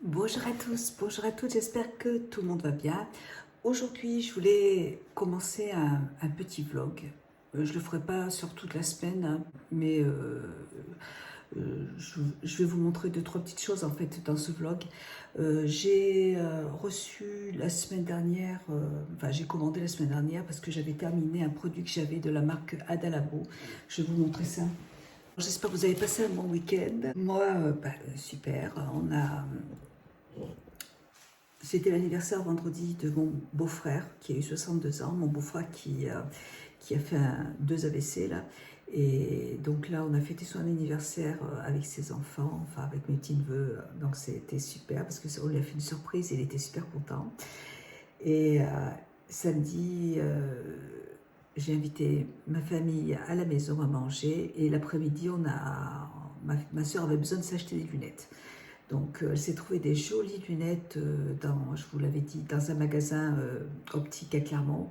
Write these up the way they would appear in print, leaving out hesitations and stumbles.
Bonjour à tous, bonjour à toutes, j'espère que tout le monde va bien. Aujourd'hui, je voulais commencer un petit vlog. Je ne le ferai pas sur toute la semaine, hein, mais je vais vous montrer deux, trois petites choses en fait dans ce vlog. J'ai reçu la semaine dernière, j'ai commandé la semaine dernière parce que j'avais terminé un produit que j'avais de la marque Adalabo. Je vais vous montrer ça. J'espère que vous avez passé un bon week-end. Moi, super. C'était l'anniversaire vendredi de mon beau-frère qui a eu 62 ans. Mon beau-frère qui a fait deux AVC là. Et donc là, on a fêté son anniversaire avec ses enfants, enfin avec mes petits-neveux. Donc c'était super parce qu'on lui a fait une surprise et il était super content. Et samedi, j'ai invité ma famille à la maison à manger. Et l'après-midi, ma soeur avait besoin de s'acheter des lunettes. Donc, elle s'est trouvée des jolies lunettes, je vous l'avais dit, dans un magasin optique à Clermont.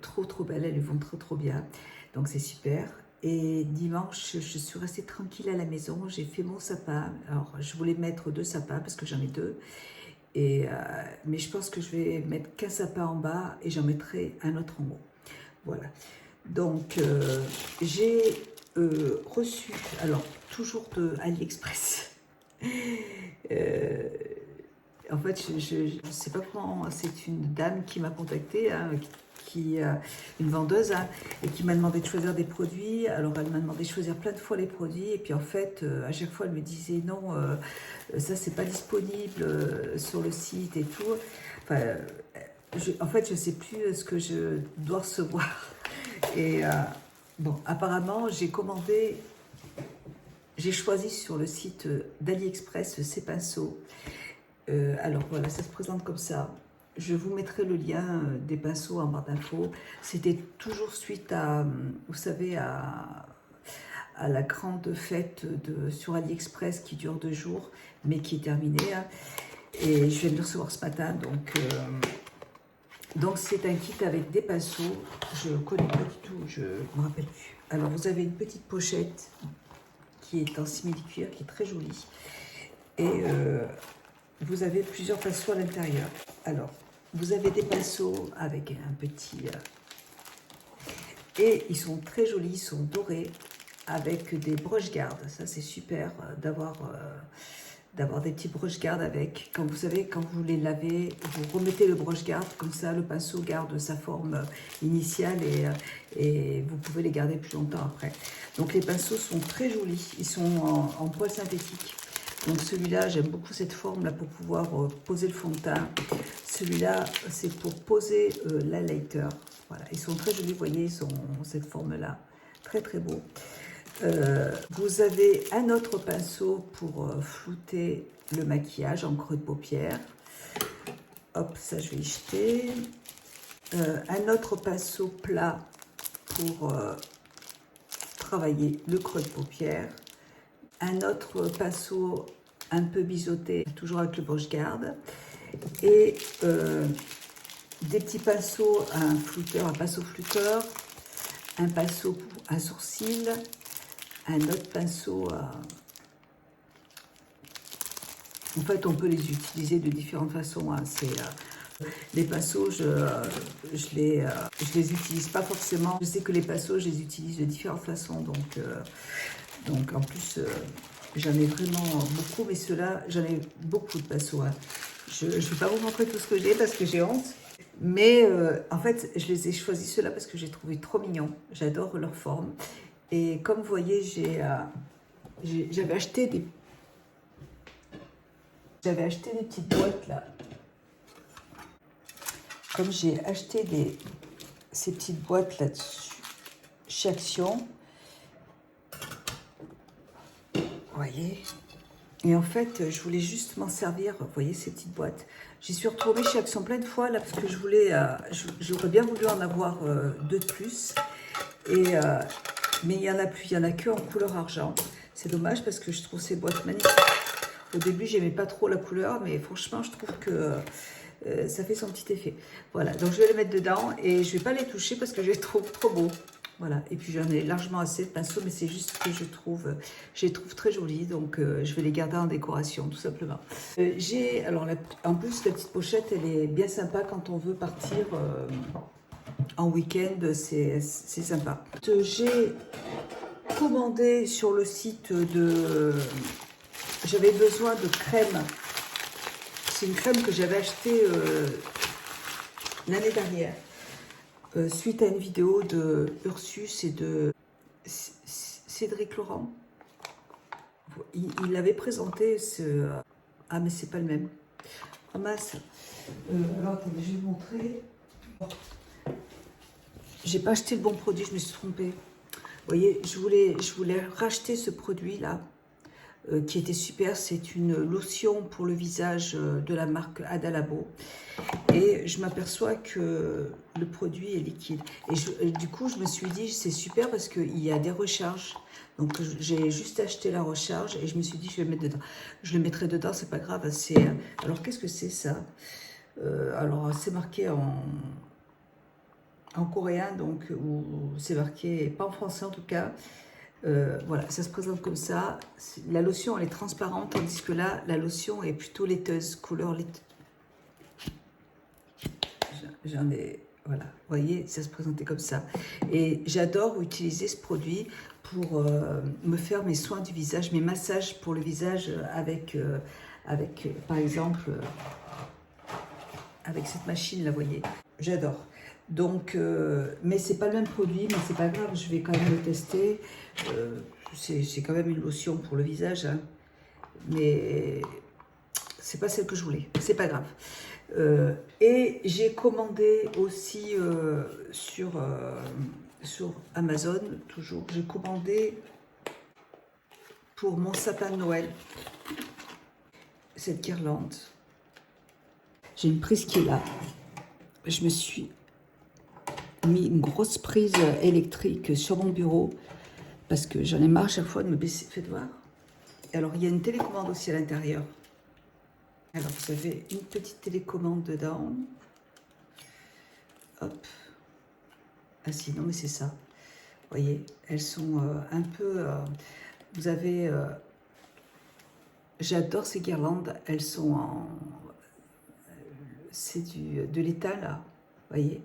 Trop belles, elles lui vont trop bien. Donc, c'est super. Et dimanche, je suis restée tranquille à la maison. J'ai fait mon sapin. Alors, je voulais mettre deux sapins parce que j'en ai deux. Mais je pense que je vais mettre qu'un sapin en bas et j'en mettrai un autre en haut. Voilà. Donc, j'ai reçu, alors, toujours de AliExpress. En fait, je ne sais pas comment, c'est une dame qui m'a contactée, hein, une vendeuse, hein, et qui m'a demandé de choisir des produits. Alors, elle m'a demandé de choisir plein de fois les produits, et puis en fait, à chaque fois, elle me disait non, ça c'est pas disponible sur le site et tout. Enfin, en fait, je ne sais plus ce que je dois recevoir. Et bon, apparemment, j'ai choisi sur le site d'AliExpress ces pinceaux. Alors voilà, ça se présente comme ça. Je vous mettrai le lien des pinceaux en barre d'infos. C'était toujours suite à, vous savez, à la grande fête sur AliExpress qui dure 2 jours, mais qui est terminée, hein. Et je viens de le recevoir ce matin, donc c'est un kit avec des pinceaux. Je ne connais pas du tout, je ne me rappelle plus. Alors vous avez une petite pochette qui est en simili-cuir, qui est très jolie. Et vous avez plusieurs pinceaux à l'intérieur. Alors, vous avez des pinceaux avec un petit... et ils sont très jolis, ils sont dorés, avec des broches-gardes. Ça, c'est super d'avoir des petits broches-gardes avec. Quand vous savez, quand vous les lavez, vous remettez le broche-garde, comme ça, le pinceau garde sa forme initiale et vous pouvez les garder plus longtemps après. Donc, les pinceaux sont très jolis. Ils sont en poil synthétique. Donc celui-là, j'aime beaucoup cette forme-là pour pouvoir poser le fond de teint. Celui-là, c'est pour poser l'highlighter. Voilà, ils sont très jolis, vous voyez, ils sont cette forme-là. Très beau. Vous avez un autre pinceau pour flouter le maquillage en creux de paupière. Hop, ça je vais y jeter. Un autre pinceau plat pour travailler le creux de paupière. Un autre pinceau un peu biseauté, toujours avec le broche-garde. Et des petits pinceaux, un pinceau flouteur, un pinceau pour un sourcil, un autre pinceau. En fait, on peut les utiliser de différentes façons, hein. Les pinceaux, je les utilise pas forcément. Je sais que les pinceaux, je les utilise de différentes façons, donc en plus, j'en ai vraiment beaucoup, mais ceux-là, j'en ai beaucoup de pinceaux, hein. Je ne vais pas vous montrer tout ce que j'ai parce que j'ai honte. Mais en fait, je les ai choisis ceux-là parce que j'ai trouvé trop mignons. J'adore leur forme. Et comme vous voyez, j'avais acheté des petites boîtes là. Comme j'ai acheté ces petites boîtes là-dessus, chez Action. Vous voyez, et en fait, je voulais juste m'en servir. Vous voyez ces petites boîtes. J'y suis retournée chez Action plein de fois là parce que j'aurais bien voulu en avoir deux de plus. Mais il n'y en a plus, il n'y en a que en couleur argent. C'est dommage parce que je trouve ces boîtes magnifiques. Au début, j'aimais pas trop la couleur, mais franchement, je trouve que ça fait son petit effet. Voilà, donc je vais les mettre dedans et je vais pas les toucher parce que je les trouve trop beaux. Voilà, et puis j'en ai largement assez de pinceaux, mais c'est juste que je les trouve très jolis, donc je vais les garder en décoration, tout simplement. Alors en plus, la petite pochette, elle est bien sympa quand on veut partir en week-end, c'est sympa. J'ai commandé sur le site de... J'avais besoin de crème. C'est une crème que j'avais achetée l'année dernière. Suite à une vidéo de Ursus et de Cédric Laurent. Il avait présenté ce... Ah, mais c'est pas le même. Ah mince. Alors, attendez, je vais vous montrer. J'ai pas acheté le bon produit, je me suis trompée. Vous voyez, je voulais racheter ce produit-là, qui était super. C'est une lotion pour le visage de la marque Adalabo. Et je m'aperçois que le produit est liquide. Et du coup, je me suis dit, c'est super parce qu'il y a des recharges. Donc, j'ai juste acheté la recharge et je me suis dit, je vais le mettre dedans. Je le mettrai dedans, c'est pas grave. Alors, qu'est-ce que c'est ça? Alors, c'est marqué en coréen, donc, ou c'est marqué, pas en français en tout cas. Voilà, ça se présente comme ça. La lotion, elle est transparente, tandis que là, la lotion est plutôt laiteuse, couleur laiteuse. J'en ai, voilà, vous voyez, ça se présentait comme ça. Et j'adore utiliser ce produit pour me faire mes soins du visage, mes massages pour le visage avec par exemple, avec cette machine là, vous voyez. J'adore. Donc, mais c'est pas le même produit, mais c'est pas grave, je vais quand même le tester. C'est quand même une lotion pour le visage, hein, mais c'est pas celle que je voulais, c'est pas grave. Et j'ai commandé aussi sur Amazon, toujours, j'ai commandé pour mon sapin de Noël cette guirlande. J'ai une prise qui est là. Je me suis mis une grosse prise électrique sur mon bureau parce que j'en ai marre à chaque fois de me baisser. Faites voir. Et alors, il y a une télécommande aussi à l'intérieur. Alors, vous avez une petite télécommande dedans. Hop. Ah si, non, mais c'est ça. Vous voyez, elles sont un peu... vous avez... j'adore ces guirlandes. Elles sont en... c'est de l'état, là. Vous voyez.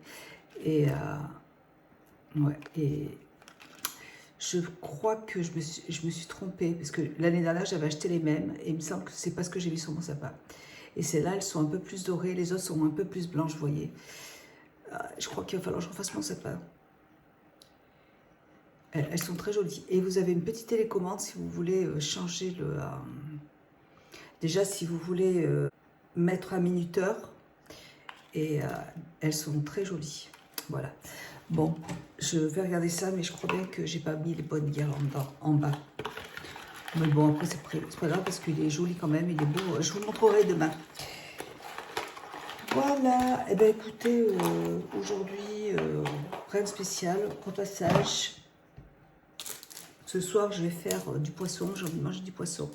Et... ouais, et... je crois que je me suis trompée. Parce que l'année dernière, j'avais acheté les mêmes. Et il me semble que c'est pas ce que j'ai mis sur mon sapin. Et celles-là, elles sont un peu plus dorées. Les autres sont un peu plus blanches, vous voyez. Je crois qu'il va falloir que je refasse mon sapin. Elles sont très jolies. Et vous avez une petite télécommande si vous voulez changer le... déjà, si vous voulez mettre un minuteur. Et elles sont très jolies. Voilà. Bon, je vais regarder ça, mais je crois bien que j'ai pas mis les bonnes guirlandes en bas. Mais bon, après, c'est pas grave parce qu'il est joli quand même. Il est beau. Je vous le montrerai demain. Voilà. Eh bien, écoutez, aujourd'hui, rien de spécial. Repassage. Ce soir, je vais faire du poisson. J'ai envie de manger du poisson.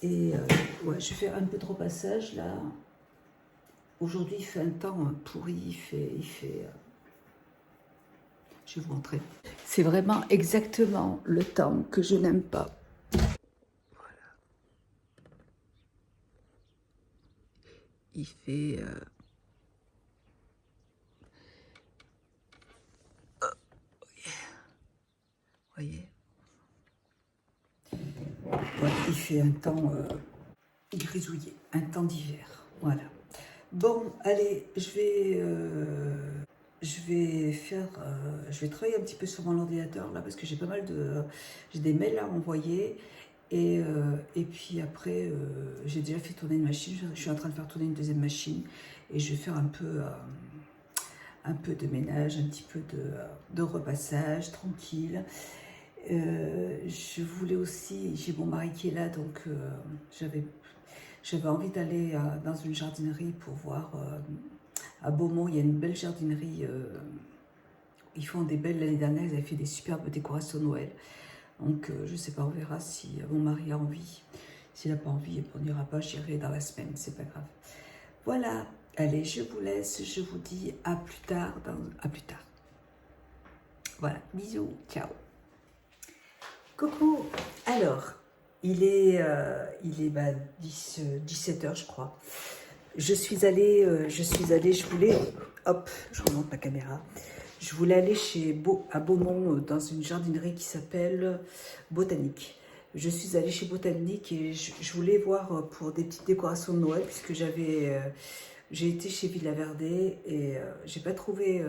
Et ouais, je vais faire un peu de repassage là. Aujourd'hui, il fait un temps pourri. Il fait je vais vous montrer. C'est vraiment exactement le temps que je n'aime pas. Voilà. Il fait... voyez. Ouais, il fait un temps grisouillé, un temps d'hiver. Voilà. Bon, allez, je vais travailler un petit peu sur mon ordinateur là parce que j'ai pas mal de, j'ai des mails à envoyer et puis après j'ai déjà fait tourner une machine. Je suis en train de faire tourner une deuxième machine et je vais faire un peu de ménage, un petit peu de repassage tranquille. Je voulais aussi, j'ai mon mari qui est là, donc j'avais envie d'aller dans une jardinerie pour voir. À Beaumont, il y a une belle jardinerie. Ils font des belles. L'année dernière, ils avaient fait des superbes décorations Noël. Donc, je ne sais pas, on verra si mon mari a envie. S'il n'a pas envie, on n'ira pas, j'irai dans la semaine, c'est pas grave. Voilà, allez, je vous laisse. Je vous dis à plus tard. À plus tard. Voilà, bisous, ciao. Coucou, alors, il est 17 h je crois. Je voulais, hop, je remonte ma caméra. Je voulais aller à Beaumont dans une jardinerie qui s'appelle Botanique. Je suis allée chez Botanique et je voulais voir pour des petites décorations de Noël puisque j'ai été chez Villa Verde et j'ai pas trouvé,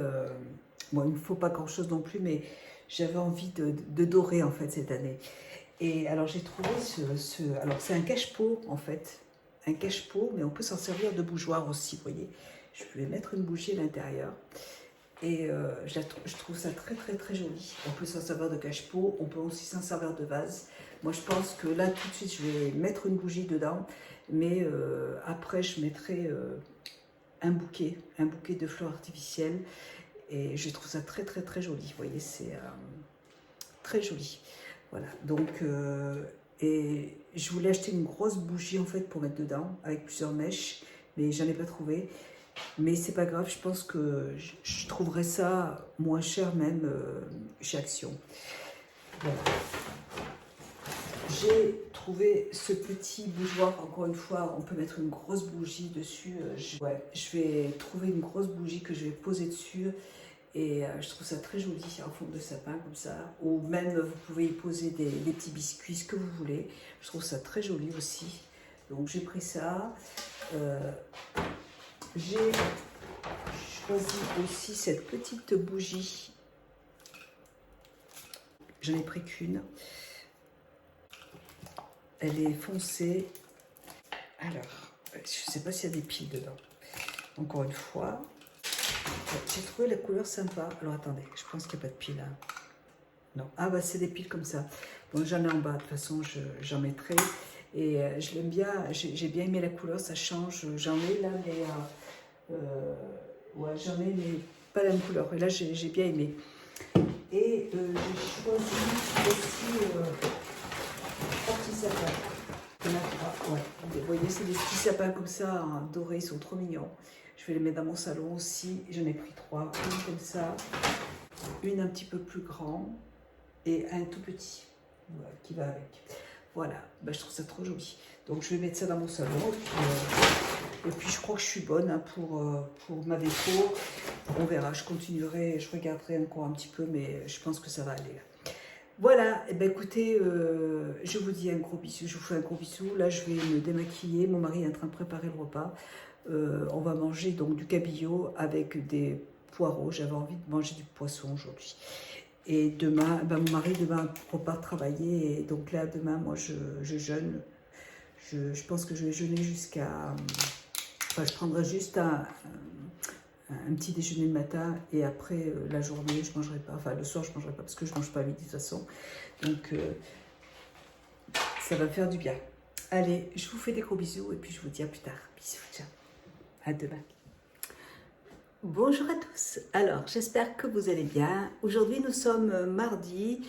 bon il ne faut pas grand chose non plus mais j'avais envie de dorer en fait cette année. Et alors j'ai trouvé alors c'est un cache-pot en fait, un cache-pot mais on peut s'en servir de bougeoir aussi, vous voyez. Je vais mettre une bougie à l'intérieur. Et je trouve ça très très très joli. On peut s'en servir de cache-pot, on peut aussi s'en servir de vase. Moi je pense que là tout de suite je vais mettre une bougie dedans, mais après je mettrai un bouquet de fleurs artificielles. Et je trouve ça très très très joli. Vous voyez, c'est très joli. Voilà, donc et je voulais acheter une grosse bougie en fait pour mettre dedans avec plusieurs mèches, mais j'en ai pas trouvé. Mais c'est pas grave, je pense que je trouverai ça moins cher même chez Action. Voilà. J'ai trouvé ce petit bougeoir, encore une fois, on peut mettre une grosse bougie dessus. Je vais trouver une grosse bougie que je vais poser dessus. Et je trouve ça très joli en forme de sapin comme ça. Ou même vous pouvez y poser des petits biscuits, ce que vous voulez. Je trouve ça très joli aussi. Donc j'ai pris ça. J'ai choisi aussi cette petite bougie. J'en ai pris qu'une. Elle est foncée. Alors, je ne sais pas s'il y a des piles dedans. Encore une fois, j'ai trouvé la couleur sympa. Alors attendez, je pense qu'il n'y a pas de piles. Hein. Non. Ah bah c'est des piles comme ça. Bon, j'en ai en bas. De toute façon, j'en mettrai. Et je l'aime bien. J'ai bien aimé la couleur. Ça change. J'en ai là, mais ouais, j'en ai, mais pas la même couleur. Et là, j'ai bien aimé. Et j'ai choisi aussi trois petits sapins. Il y en a trois. Ouais. Vous voyez, c'est des petits sapins comme ça, hein, dorés. Ils sont trop mignons. Je vais les mettre dans mon salon aussi. J'en ai pris trois. Une comme ça, une un petit peu plus grande et un tout petit, voilà, qui va avec. Voilà, ben, je trouve ça trop joli. Donc je vais mettre ça dans mon salon. Et puis je crois que je suis bonne hein, pour ma déco. On verra, je continuerai, je regarderai encore un petit peu, mais je pense que ça va aller. Voilà, et ben écoutez, je vous dis un gros bisou, je vous fais un gros bisou. Là, je vais me démaquiller. Mon mari est en train de préparer le repas. On va manger donc du cabillaud avec des poireaux. J'avais envie de manger du poisson aujourd'hui. Et demain, ben mon mari demain repart travailler. Et donc là, demain, moi, je jeûne. Je pense que je vais jeûner jusqu'à... Enfin, je prendrai juste un petit déjeuner le matin et après la journée, je ne mangerai pas. Enfin, le soir, je ne mangerai pas parce que je ne mange pas à midi de toute façon. Donc, ça va me faire du bien. Allez, je vous fais des gros bisous et puis je vous dis à plus tard. Bisous, ciao. À demain. Bonjour à tous. Alors, j'espère que vous allez bien. Aujourd'hui, nous sommes mardi.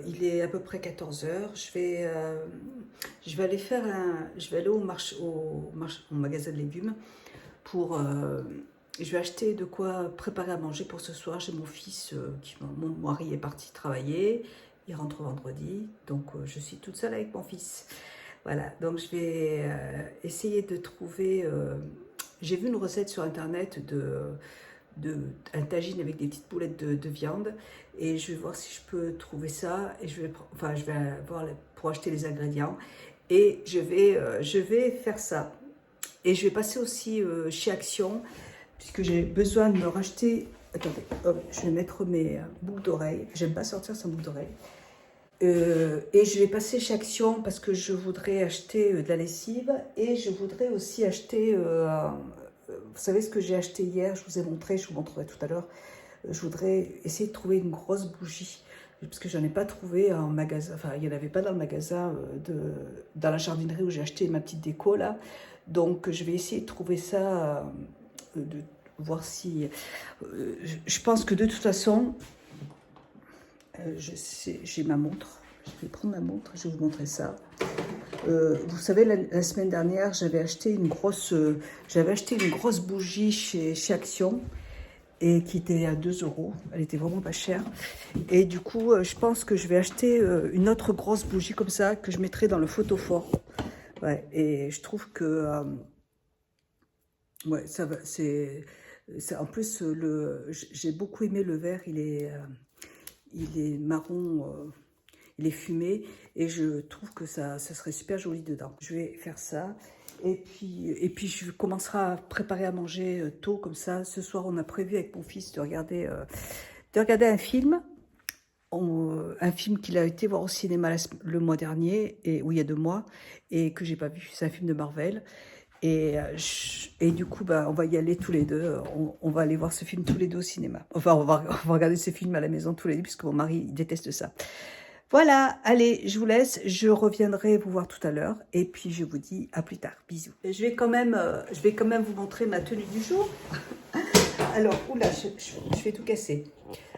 Il est à peu près 14 h. Je vais aller au magasin de légumes pour... je vais acheter de quoi préparer à manger pour ce soir. J'ai mon fils, mon mari est parti travailler. Il rentre vendredi. Donc, je suis toute seule avec mon fils. Voilà. Donc, je vais essayer de trouver... j'ai vu une recette sur Internet un tagine avec des petites boulettes de viande. Et je vais voir si je peux trouver ça. Et je vais voir pour acheter les ingrédients. Et je vais faire ça. Et je vais passer aussi chez Action, puisque j'ai besoin de me racheter... Attendez, hop, je vais mettre mes boucles d'oreilles. J'aime pas sortir sans boucles d'oreilles. Et je vais passer chez Action parce que je voudrais acheter de la lessive. Et je voudrais aussi acheter... vous savez ce que j'ai acheté hier? Je vous ai montré, je vous montrerai tout à l'heure. Je voudrais essayer de trouver une grosse bougie. Parce que j'en ai pas trouvé en magasin. Enfin, il n'y en avait pas dans le magasin, dans la jardinerie où j'ai acheté ma petite déco là. Donc, je vais essayer de trouver ça, de voir si... je pense que de toute façon, j'ai ma montre. Je vais prendre ma montre, je vais vous montrer ça. Vous savez, la semaine dernière, j'avais acheté une grosse bougie chez Action. et qui était à 2 euros. Elle était vraiment pas chère. Et du coup, je pense que je vais acheter une autre grosse bougie comme ça que je mettrai dans le photophore. Ouais, et je trouve que ouais, ça va. En plus j'ai beaucoup aimé le vert. Il est marron. Il est fumé et je trouve que ça serait super joli dedans. Je vais faire ça et puis je commencerai à préparer à manger tôt comme ça. Ce soir, on a prévu avec mon fils de regarder un film. Un film qu'il a été voir au cinéma le mois dernier, ou il y a 2 mois, et que j'ai pas vu. C'est un film de Marvel. Et du coup, bah, on va y aller tous les deux. On va aller voir ce film tous les deux au cinéma. Enfin, on va regarder ce film à la maison tous les deux, puisque mon mari il déteste ça. Voilà, allez, je vous laisse. Je reviendrai vous voir tout à l'heure. Et puis, je vous dis à plus tard. Bisous. Je vais quand même vous montrer ma tenue du jour. Alors, oula, je vais tout casser.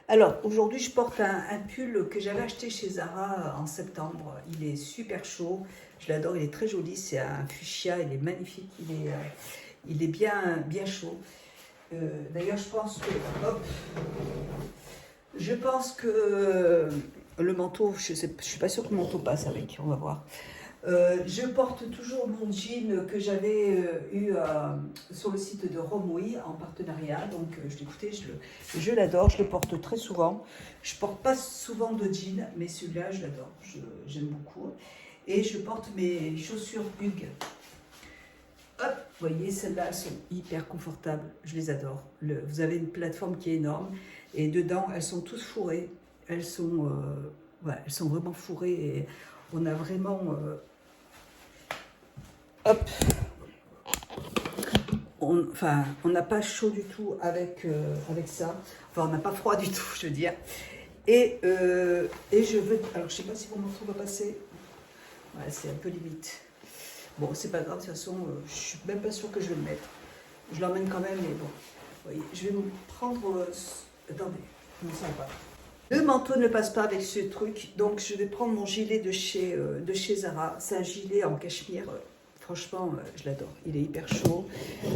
Alors, aujourd'hui, je porte un pull que j'avais acheté chez Zara en septembre. Il est super chaud. Je l'adore, il est très joli. C'est un fuchsia, il est magnifique. Il est bien, bien chaud. D'ailleurs, je pense que le manteau, je suis pas sûre que le manteau passe avec, on va voir. Je porte toujours mon jean que j'avais eu sur le site de Romwe en partenariat. Donc je l'ai écouté, je l'adore, je le porte très souvent. Je porte pas souvent de jean, mais celui-là, je l'adore, j'aime beaucoup. Et je porte mes chaussures Hugues. Hop, vous voyez, celles-là, elles sont hyper confortables, je les adore. Vous avez une plateforme qui est énorme et dedans, elles sont toutes fourrées. Elles sont vraiment fourrées et on a vraiment... hop, on n'a pas chaud du tout avec ça. Enfin, on n'a pas froid du tout, je veux dire. Et je veux... Alors, je sais pas si mon manteau va passer. Ouais, c'est un peu limite. Bon, c'est pas grave, de toute façon, je suis même pas sûre que je vais le mettre. Je l'emmène quand même, mais bon. Vous voyez, je vais me prendre... attendez, non, ça va pas. Le manteau ne passe pas avec ce truc, donc je vais prendre mon gilet de chez Zara. C'est un gilet en cachemire. Franchement, je l'adore. Il est hyper chaud.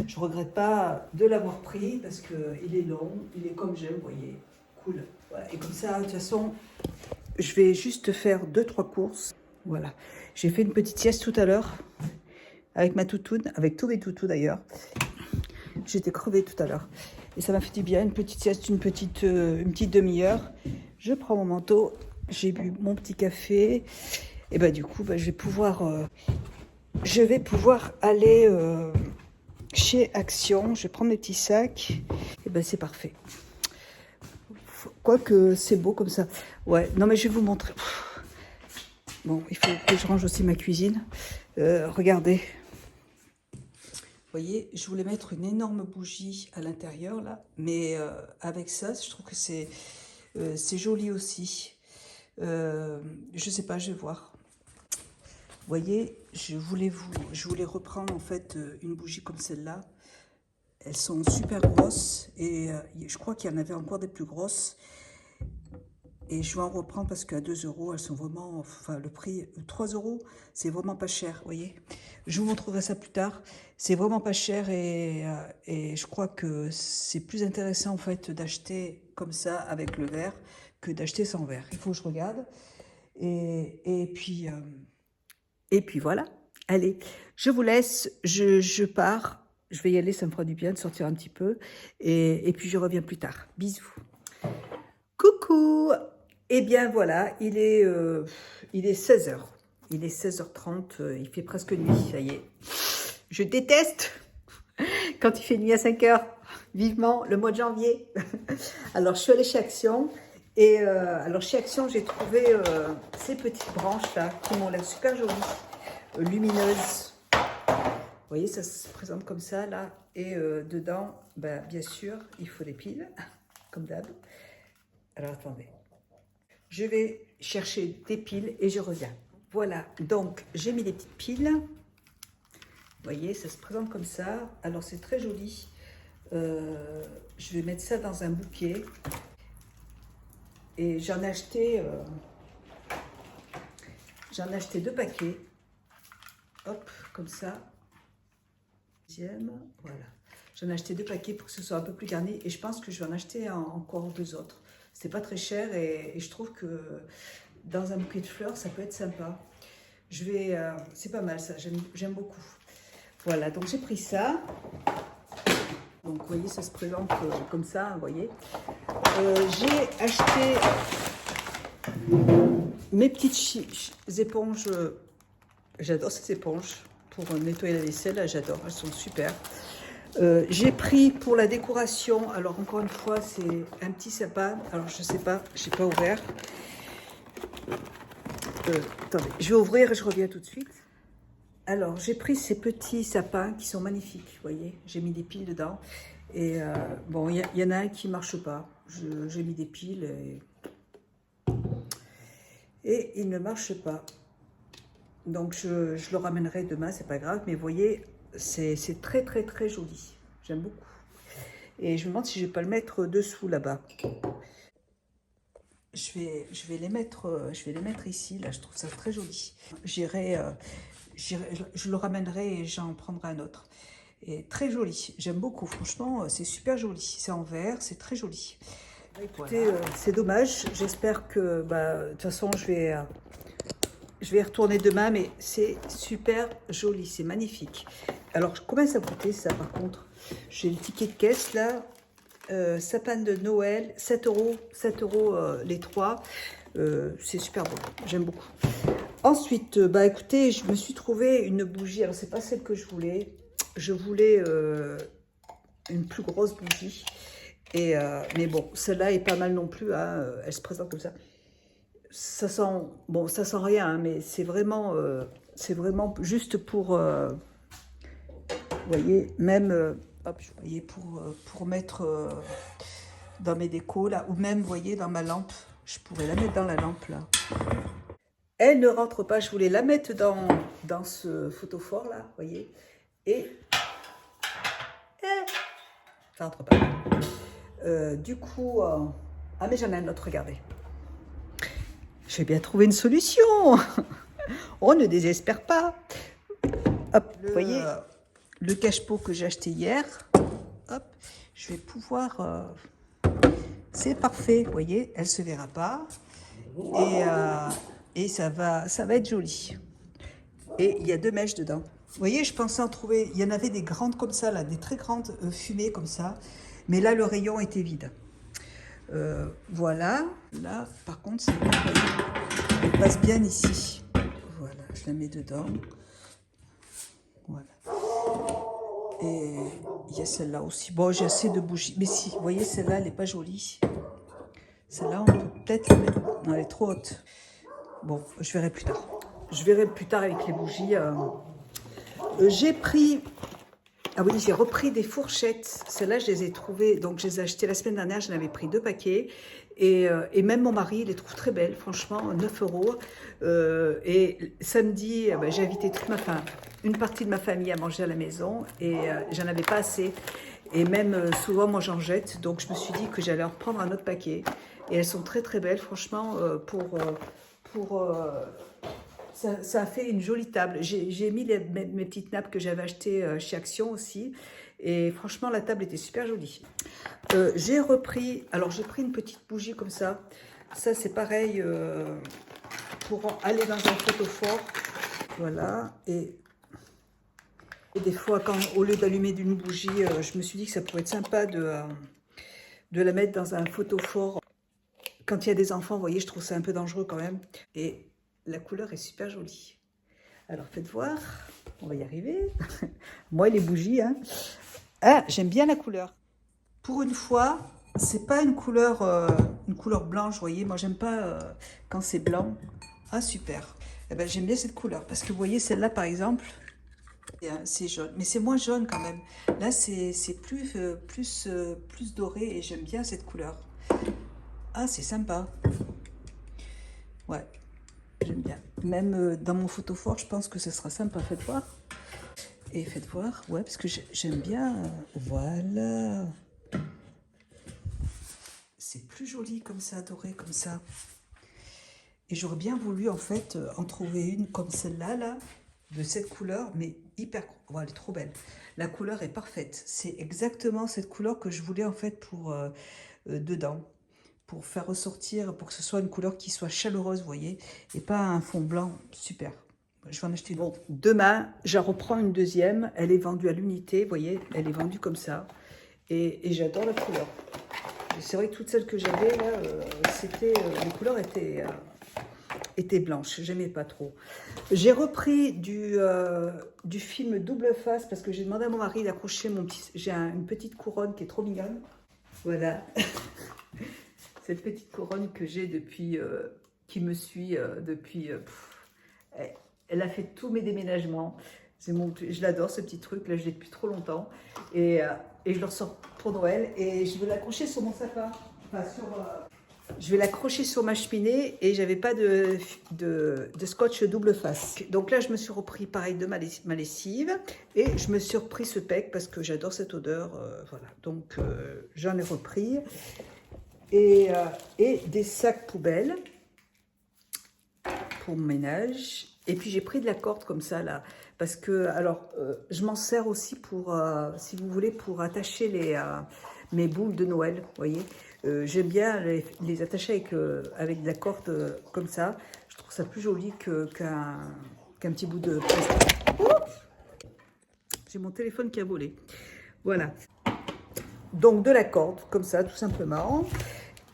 Je regrette pas de l'avoir pris parce qu'il est long, il est comme j'aime, vous voyez. Cool. Voilà. Et comme ça, de toute façon, je vais juste faire 2-3 courses. Voilà. J'ai fait une petite sieste tout à l'heure avec ma toutoune, avec tous mes toutous d'ailleurs. J'étais crevée tout à l'heure. Et ça m'a fait du bien, une petite sieste, une petite demi-heure. Je prends mon manteau, j'ai bu mon petit café. Et bah du coup, je vais pouvoir aller chez Action. Je vais prendre mes petits sacs. Et ben c'est parfait. Quoique c'est beau comme ça. Ouais, non mais je vais vous montrer. Bon, il faut que je range aussi ma cuisine. Regardez. Vous voyez, je voulais mettre une énorme bougie à l'intérieur là, mais avec ça, je trouve que c'est joli aussi. Je sais pas, je vais voir. Vous voyez, je voulais reprendre en fait une bougie comme celle-là. Elles sont super grosses et je crois qu'il y en avait encore des plus grosses. Et je vais en reprendre parce qu'à 2 euros, elles sont vraiment... Enfin, le prix, 3 euros, c'est vraiment pas cher, vous voyez. Je vous montrerai ça plus tard. C'est vraiment pas cher et je crois que c'est plus intéressant en fait d'acheter comme ça avec le verre que d'acheter sans verre. Il faut que je regarde. Et puis voilà. Allez, je vous laisse, je pars. Je vais y aller, ça me fera du bien de sortir un petit peu. Et puis je reviens plus tard. Bisous. Coucou! Eh bien voilà, il est 16h. Il est 16h30, il fait presque nuit, ça y est. Je déteste quand il fait nuit à 5h. Vivement le mois de janvier. Alors je suis allée chez Action. Et alors chez Action, j'ai trouvé ces petites branches là qui m'ont l'air super jolies, lumineuses. Vous voyez, ça se présente comme ça là. Et dedans, bien sûr, il faut des piles, comme d'hab. Alors attendez. Je vais chercher des piles et je reviens. Voilà, donc j'ai mis des petites piles. Vous voyez, ça se présente comme ça. Alors c'est très joli. Je vais mettre ça dans un bouquet. Et j'en ai acheté 2 paquets. Hop, comme ça. Deuxième, voilà. J'en ai acheté 2 paquets pour que ce soit un peu plus garni. Et je pense que je vais en acheter encore 2 autres. C'est pas très cher et je trouve que dans un bouquet de fleurs, ça peut être sympa. C'est pas mal ça, j'aime beaucoup. Voilà, donc j'ai pris ça. Donc vous voyez, ça se présente comme ça, vous voyez. J'ai acheté mes petites éponges. J'adore ces éponges pour nettoyer la vaisselle, j'adore, elles sont super. J'ai pris pour la décoration, alors encore une fois, c'est un petit sapin. Alors je sais pas, je n'ai pas ouvert. Attendez, je vais ouvrir et je reviens tout de suite. Alors j'ai pris ces petits sapins qui sont magnifiques, vous voyez. J'ai mis des piles dedans. Et bon, il y en a un qui ne marche pas. J'ai mis des piles et il ne marche pas. Donc je le ramènerai demain, c'est pas grave. Mais vous voyez, c'est très très très joli. J'aime beaucoup. Et je me demande si je ne vais pas le mettre dessous là-bas. Je vais les mettre ici, là, je trouve ça très joli. Je le ramènerai et j'en prendrai un autre. Et très joli, j'aime beaucoup, franchement, c'est super joli. C'est en verre, c'est très joli. Écoutez, voilà. C'est dommage, j'espère que, de toute façon, je vais y retourner demain, mais c'est super joli, c'est magnifique. Alors, combien ça coûtait ça, par contre? J'ai le ticket de caisse, là. Sapin de Noël, 7 euros les 3. C'est super beau, j'aime beaucoup. Ensuite, écoutez, je me suis trouvé une bougie. Alors, c'est pas celle que je voulais. Je voulais une plus grosse bougie. Mais bon, celle-là est pas mal non plus. Hein, elle se présente comme ça. Ça sent rien, hein, mais c'est vraiment juste pour, vous voyez, même. Hop, vous voyez, pour mettre dans mes décos, là, ou même, vous voyez, dans ma lampe. Je pourrais la mettre dans la lampe, là. Elle ne rentre pas, je voulais la mettre dans ce photophore, là, vous voyez. Et ça rentre pas. Du coup, ah, mais j'en ai un autre, regardez. Je vais bien trouver une solution. On ne désespère pas. Hop, vous voyez, le cache-pot que j'ai acheté hier. Hop, je vais pouvoir... c'est parfait, vous voyez, elle ne se verra pas. Et ça va être joli. Et il y a 2 mèches dedans. Vous voyez, je pensais en trouver... Il y en avait des grandes comme ça, là, des très grandes fumées comme ça. Mais là, le rayon était vide. Voilà. Là, par contre, c'est bon, vous voyez, elle passe bien ici. Voilà, je la mets dedans. Voilà. Et il y a celle-là aussi. Bon, j'ai assez de bougies. Mais si, vous voyez, celle-là, elle n'est pas jolie. Celle-là, on peut peut-être la mettre. Non, elle est trop haute. Bon, je verrai plus tard. Je verrai plus tard avec les bougies. J'ai pris... Ah oui, j'ai repris des fourchettes. Celles-là, je les ai trouvées. Donc, je les ai achetées la semaine dernière. J'en avais pris 2 paquets. Et même mon mari, il les trouve très belles. Franchement, 9 euros. Et samedi, j'ai invité une partie de ma famille à manger à la maison. Et j'en avais pas assez. Et même souvent, moi, j'en jette. Donc, je me suis dit que j'allais en reprendre un autre paquet. Et elles sont très, très belles. Franchement, ça a fait une jolie table. J'ai mis mes petites nappes que j'avais achetées chez Action aussi. Et franchement, la table était super jolie. J'ai pris une petite bougie comme ça. Ça, c'est pareil pour aller dans un photophore. Voilà. Et des fois, au lieu d'allumer d'une bougie, je me suis dit que ça pourrait être sympa de la mettre dans un photophore. Quand il y a des enfants, vous voyez, je trouve ça un peu dangereux quand même. Et la couleur est super jolie. Alors, faites voir. On va y arriver. Moi, les bougies, hein. Ah, j'aime bien la couleur. Pour une fois, c'est pas une couleur blanche, vous voyez. Moi, j'aime pas quand c'est blanc. Ah, super. Eh ben, j'aime bien cette couleur. Parce que, vous voyez, celle-là, par exemple, c'est jaune. Mais c'est moins jaune quand même. Là, c'est plus doré et j'aime bien cette couleur. Ah, c'est sympa. Ouais, j'aime bien. Même dans mon photophore, je pense que ce sera sympa. Faites voir. Et faites voir. Ouais, parce que j'aime bien. Voilà. C'est plus joli comme ça, doré comme ça. Et j'aurais bien voulu, en fait, en trouver une comme celle-là, là. de cette couleur, mais hyper... Oh, elle est trop belle. La couleur est parfaite. C'est exactement cette couleur que je voulais en fait pour dedans. Pour faire ressortir, pour que ce soit une couleur qui soit chaleureuse, vous voyez, et pas un fond blanc. Super. Je vais en acheter une. Bon, demain, j'en reprends une deuxième. Elle est vendue à l'unité, vous voyez, elle est vendue comme ça. Et j'adore la couleur. C'est vrai que toutes celles que j'avais, là, les couleurs étaient blanches. J'aimais pas trop. J'ai repris du film Double Face parce que j'ai demandé à mon mari d'accrocher une petite couronne qui est trop mignonne. Voilà. Cette petite couronne que j'ai depuis, qui me suit depuis... elle a fait tous mes déménagements. Je l'adore, ce petit truc. Là, je l'ai depuis trop longtemps. Et je le ressors pour Noël. Et je vais l'accrocher sur mon sapin. Enfin, je vais l'accrocher sur ma cheminée. Et j'avais pas de scotch double face. Donc là, je me suis repris pareil de ma lessive. Et je me suis repris ce pec parce que j'adore cette odeur. Voilà. Donc, j'en ai repris. Et des sacs poubelles pour mon ménage. Et puis j'ai pris de la corde comme ça là, parce que alors je m'en sers aussi pour, si vous voulez, pour attacher mes boules de Noël. Vous voyez, j'aime bien les attacher avec de la corde comme ça. Je trouve ça plus joli qu'un petit bout de plastique. J'ai mon téléphone qui a volé. Voilà. Donc de la corde comme ça, tout simplement.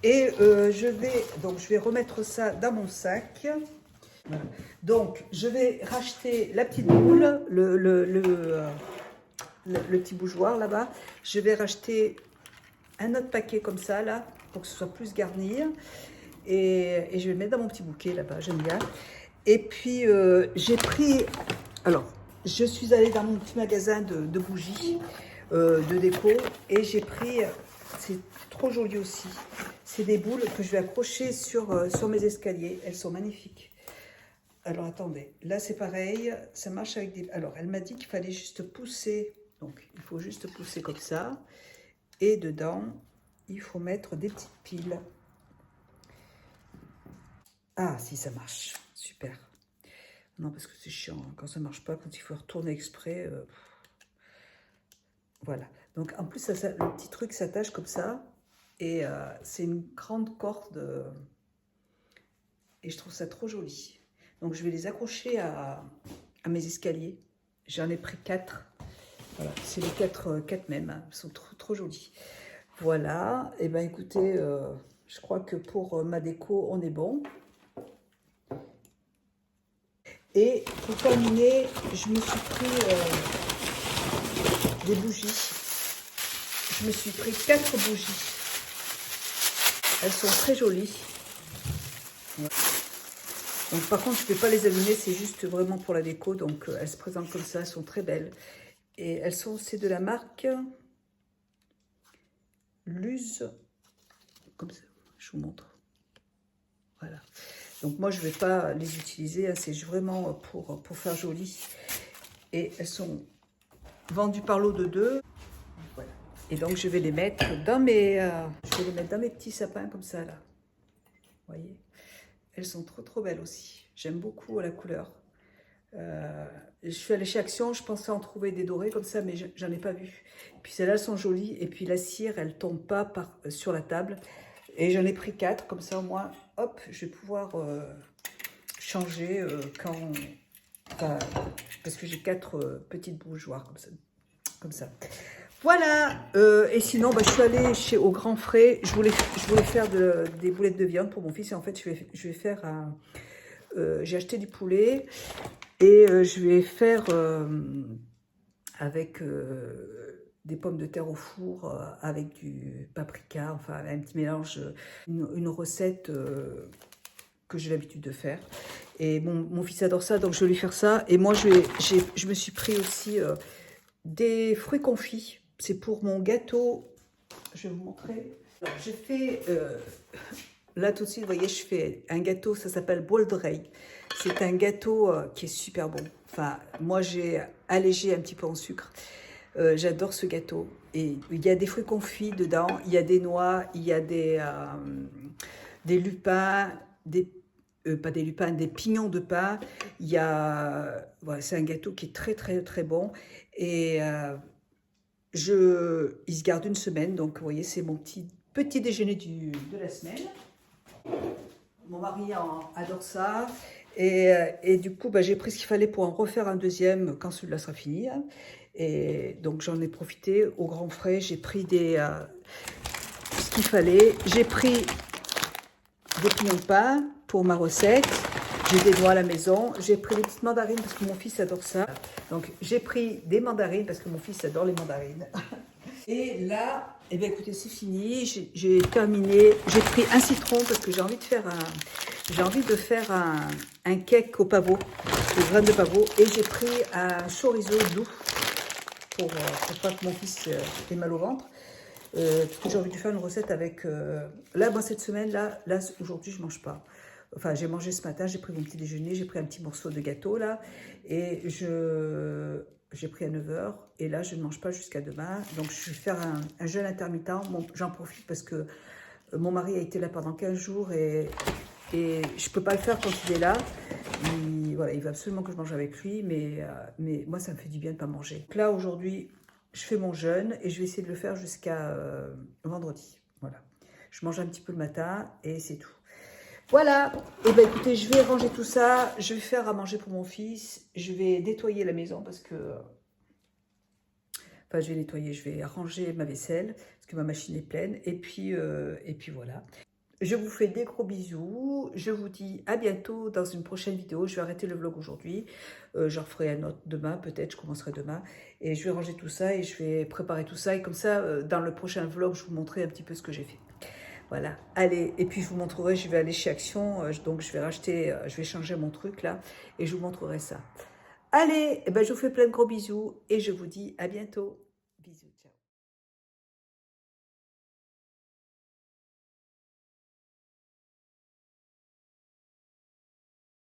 Et je vais remettre ça dans mon sac. Voilà. Donc, je vais racheter la petite boule, le petit bougeoir là-bas. Je vais racheter un autre paquet comme ça, là, pour que ce soit plus garni. Et je vais le mettre dans mon petit bouquet là-bas, j'aime bien. Et puis, j'ai pris... Alors, je suis allée dans mon petit magasin de bougies, de déco. Et j'ai pris... C'est trop joli aussi. C'est des boules que je vais accrocher sur mes escaliers. Elles sont magnifiques. Alors, attendez. Là, c'est pareil. Ça marche avec des... Alors, elle m'a dit qu'il fallait juste pousser. Donc, il faut juste pousser comme ça. Et dedans, il faut mettre des petites piles. Ah, si, ça marche. Super. Non, parce que c'est chiant. Hein. Quand ça ne marche pas, quand il faut retourner exprès... Voilà. Donc, en plus, le petit truc s'attache comme ça. Et c'est une grande corde. Et je trouve ça trop joli. Donc, je vais les accrocher à mes escaliers. J'en ai pris 4. Voilà. C'est les 4 mêmes. Hein. Ils sont trop, trop jolis. Voilà. Et bien, écoutez, je crois que pour ma déco, on est bon. Et pour terminer, je me suis pris des bougies. Je me suis pris 4 bougies. Elles sont très jolies. Ouais. Donc par contre, je ne vais pas les allumer, c'est juste vraiment pour la déco. Donc elles se présentent comme ça, elles sont très belles. Et c'est de la marque Luz. Comme ça, je vous montre. Voilà. Donc moi, je ne vais pas les utiliser, hein, c'est vraiment pour faire joli. Et elles sont vendues par lot de 2. Voilà. Et donc je vais les mettre dans mes petits sapins comme ça là. Vous voyez, elles sont trop trop belles aussi. J'aime beaucoup la couleur. Je suis allée chez Action, je pensais en trouver des dorés comme ça, mais j'en ai pas vu. Puis celles-là, elles sont jolies. Et puis la cire, elle tombe pas sur la table. Et j'en ai pris 4, comme ça au moins, hop, je vais pouvoir changer enfin, parce que j'ai 4 petites bougeoirs comme ça. Voilà, et sinon, je suis allée au Grand Frais. Je voulais faire des boulettes de viande pour mon fils. Et en fait, je vais faire j'ai acheté du poulet et je vais faire avec des pommes de terre au four avec du paprika, enfin un petit mélange, une recette que j'ai l'habitude de faire. Et mon fils adore ça, donc je vais lui faire ça. Et moi, je me suis pris aussi des fruits confits. C'est pour mon gâteau. Je vais vous montrer. Alors, je fais... là, tout de suite, vous voyez, je fais un gâteau, ça s'appelle bol d'oreille. C'est un gâteau qui est super bon. Enfin, moi, j'ai allégé un petit peu en sucre. J'adore ce gâteau. Et il y a des fruits confits dedans, il y a des noix, il y a des lupins, pas des lupins, des pignons de pain. Il y a, voilà, c'est un gâteau qui est très très très bon et il se garde une semaine. Donc vous voyez, c'est mon petit déjeuner de la semaine. Mon mari adore ça. Et du coup, bah, j'ai pris ce qu'il fallait pour en refaire un deuxième quand celui-là sera fini. Hein. Et donc j'en ai profité au grand frais. J'ai pris ce qu'il fallait. J'ai pris des pignons de pain pour ma recette. J'ai des noix à la maison. J'ai pris des petites mandarines parce que mon fils adore ça. Donc j'ai pris des mandarines parce que mon fils adore les mandarines. Et là, eh bien, écoutez, c'est fini. J'ai terminé. J'ai pris un citron parce que j'ai envie de faire un cake au pavot, de graines de pavot. Et j'ai pris un chorizo doux pour pas que mon fils ait mal au ventre. Parce que j'ai envie de faire une recette avec... là, moi, cette semaine, là aujourd'hui, je ne mange pas. Enfin, j'ai mangé ce matin, j'ai pris mon petit déjeuner, j'ai pris un petit morceau de gâteau, là. Et j'ai pris à 9 h. Et là, je ne mange pas jusqu'à demain. Donc, je vais faire un jeûne intermittent. J'en profite parce que mon mari a été là pendant 15 jours et je ne peux pas le faire quand il est là. Voilà, il veut absolument que je mange avec lui, mais moi, ça me fait du bien de ne pas manger. Donc là, aujourd'hui, je fais mon jeûne et je vais essayer de le faire jusqu'à vendredi. Voilà. Je mange un petit peu le matin et c'est tout. Voilà. Et bien, écoutez, je vais ranger tout ça. Je vais faire à manger pour mon fils. Je vais nettoyer la maison parce que... Enfin, je vais nettoyer, je vais ranger ma vaisselle parce que ma machine est pleine. Et puis voilà. Je vous fais des gros bisous. Je vous dis à bientôt dans une prochaine vidéo. Je vais arrêter le vlog aujourd'hui. Je referai un autre demain, peut-être. Je commencerai demain. Et je vais ranger tout ça et je vais préparer tout ça. Et comme ça, dans le prochain vlog, je vous montrerai un petit peu ce que j'ai fait. Voilà. Allez. Et puis, je vous montrerai, je vais aller chez Action. Donc, je vais changer mon truc là. Et je vous montrerai ça. Allez, eh ben, je vous fais plein de gros bisous. Et je vous dis à bientôt.